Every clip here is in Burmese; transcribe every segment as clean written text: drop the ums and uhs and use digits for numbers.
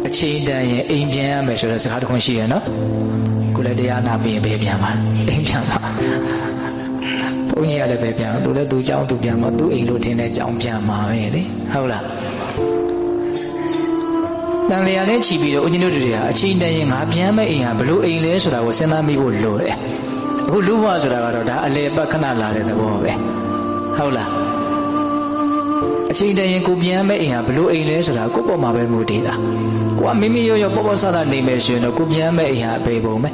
အချိန်တန်ရင်အိမ်ပြန်ရမယ်ဆိုတဲ့စကားတစ်ခုရှိရနော်ကိုလည်းတရားနာပြီးရင်ပဲပြန်ပါအိမ်ပြန်ပါဘုန်းကြီးကလည်းပဲပြန်သူလည်းသူเจ้าသူပြန်မှာသူအိမ်လို့ထင်တဲ့เจ้าပြန်မှာပဲလေဟုတ်လားတန်လျာနဲ့ချီပြီးတော့ဦးဇင်းတို့တွေဟာအချိန်တန်ရင်ငါပြန်မဲ့အိမ်ဟာဘလို့အိမ်လဲဆိုတာကိုစဉ်းစားမိဖို့လိုတယ်အခုလူဘဝဆိုတာကတော့ဒါအလေပတ်ခဏလာတဲ့သဘောပဲဟုတ်လားအချိန်တန်ရင်ကိုပြန်မဲ့အိမ်ဟာဘလို့အိမ်လဲဆိုတာကိုယ့်ပေါ်မှာပဲမူတည်တာကိုကမိမိရောရောပေါ့ပေါ့ဆဆနေမယ်ဆိုရင်တော့ကိုပြန်မဲ့အိမ်ဟာအပေပုံပဲ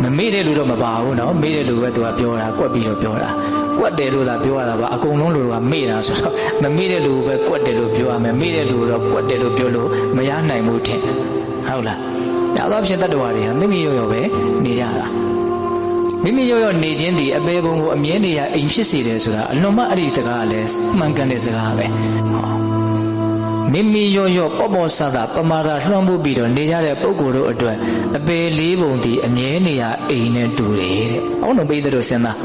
မမေ့တဲ့လူတော့မပါဘူးနော်မေ့တဲ့လူပဲသူကပြောတာကွက်ပြီးတော့ပြောတာကွက်တယ်လို့လားပြောရတာပါအကုန်လုံးလူကမေ့တာဆိုတော့မမေ့တဲ့လူပဲကွက်တယ်လို့ပြောရမယ်မေ့တဲ့လူတော့ကွက်တယ်လို့ပြောလို့မရနိုင်ဘူးထင်ဟုတ်လားဒါတော့ဖြစ်တတ်တော်တွေဟာမိမိရောရောပဲနေကြတာမိမိရောရောနေခြင်းဒီအပေပုံကိုအမြဲနေရအိမ်ဖြစ်စေတယ်ဆိုတာအလွန်မှအဲ့ဒီစကားကလည်းမှန်ကန်တဲ့စကားပဲမိမိရောရောပေါ့ပေါ့ဆဆပမာဒလွှမ်းမိုးပြီးတော့နေကြတဲ့ပုဂ္ဂိုလ်တို့အတွက်အပေလေးပုံဒီအမြဲနေရအိမ်နဲ့တူတယ်တဲ့။အောင်းတော့ပိသတို့စဉ်းစား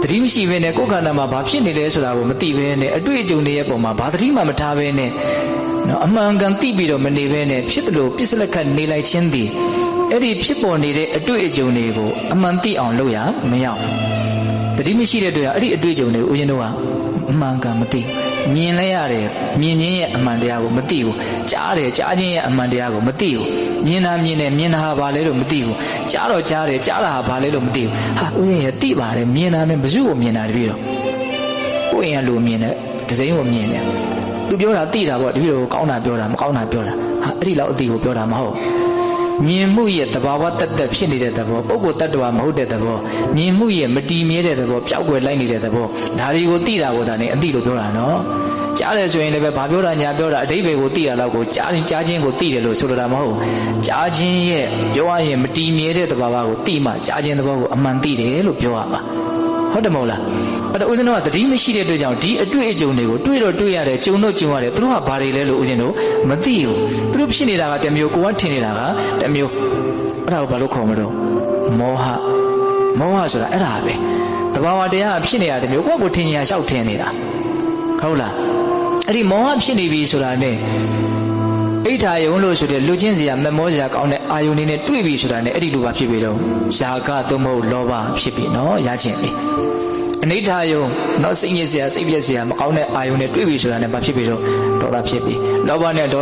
သတိမရှိဘဲနဲ့ကိုယ်ခန္ဓာမှာဘာဖြစ်နေလဲဆိုတာကိုမသိဘဲနဲ့အတွေ့အကြုံတွေရဲ့ပုံမှာဘာသတိမှမထားဘဲနဲ့နော်အမှန်ကန်သိပြီးတော့မနေဘဲနဲ့ဖြစ်တယ်လို့ပြစ်လက်ခတ်နေလိုက်ခြင်းဒီအဲ့ဒီဖြစ်ပေါ်နေတဲ့အတွေ့အကြုံတွေကိုအမှန်သိအောင်လုပ်ရမရဘူး။သတိမရှိတဲ့အတွက်အဲ့ဒီအတွေ့အကြုံတွေကိုဦးဇင်းတို့ကအမှန်ကန်မသိမြင်လဲရတယ်မြင်ခြင်းရဲ့အမှန်တရားကိုမသိဘူးကြားတယ်ကြားခြင်းရဲ့အမှန်တရားကိုမသိဘူးမြင်တာမြင်တယ်မြင်တာဟာဘာလဲလို့မသိဘူးကြားတော့ကြားတယ်ကြားတာဟာဘာလဲလို့မသိဘူးဟာဦးဇင်းရဲ့သိပါတယ်မြင်တာနဲ့ဘယ်သူ့ကိုမြင်တာတပည့်တော့ကိုယ့်အိမ်ကလူမြင်တဲ့ဒဇိန်းကိုမြင်တယ်သူပြောတာသိတာပေါ့တပည့်တော်ကောင်းတာပြောတာမကောင်းတာပြောတာဟာအဲ့ဒီလောက်အသိကိုပြောတာမဟုတ်မြင်မှုရဲ့သဘာဝတတ်တတ်ဖြစ်နေတဲ့သဘောပုဂ္ဂိုလ်တ attva မဟုတ်တဲ့သဘောမြင်မှုရဲ့မတည်မြဲတဲ့သဘောပျောက်ကွယ်လိုက်နေတဲ့သဘောဒါတွေကိုသိတာကိုဒါနဲ့အသိလို့ပြောတာနော်ကြားတယ်ဆိုရင်လည်းပဲဘာပြောတာညာပြောတာအဓိပ္ပာယ်ကိုသိရတော့ကိုကြားခြင်းကိုသိတယ်လို့ဆိုလိုတာမဟုတ်ကြားခြင်းရဲ့ပြောရရင်မတည်မြဲတဲ့သဘာဝကိုသိမှကြားခြင်းသဘောကိုအမှန်သိတယ်လို့ပြောရမှာဟုတ်တယ်မဟုတ်လားအဲ့တော့ဦးဇင်းတို့ကသတိမရှိတဲ့အတွက်ကြောင့်ဒီအတွေ့အကြုံတွေကိုတွေ့တော့တွေ့ရတယ်ကြုံတော့ကြုံရတယ်သူတို့ကဘာတွေလဲလို့ဦးဇင်းတို့မသိဘူးသူတို့ဖြစ်နေတာကတစ်မျိုးကိုကထင်နေတာကတစ်မျိုးအဲ့ဒါကိုဘာလို့ခေါ်မလို့မောဟဆိုတာအဲ့ဒါပဲတဘာဝတရားဖြစ်နေတာတစ်မျိုးကိုထင်ညာလျှောက်ထင်နေတာဟုတ်လားအဲ့ဒီမောဟဖြစ်နေပြီဆိုတာနဲ့အိဋ္ဌာယုံလို့ဆိုတဲ့လူချင်းစရာမမောစရာကောင်းတဲ့အာယုန်နေနဲ့တွေ့ပြီဆိုတာနဲ့အဲ့ဒီလူပါဖြစ်ပြီတော့ယာကသို့မဟုတ်လောဘဖြစ်ပြီနော်ရခြင်းပြီအနိဋ္ဌာယုံနော်စိတ်ညစ်စရာစိတ်ပြည့်စရာမကောင်းတဲ့အာယုန်နဲ့တွေ့ပြီဆိုတာနဲ့ဘာဖြစ်ပြီတော့ဒေါသဖြစ်ပြီလောဘနဲ့ဒေါ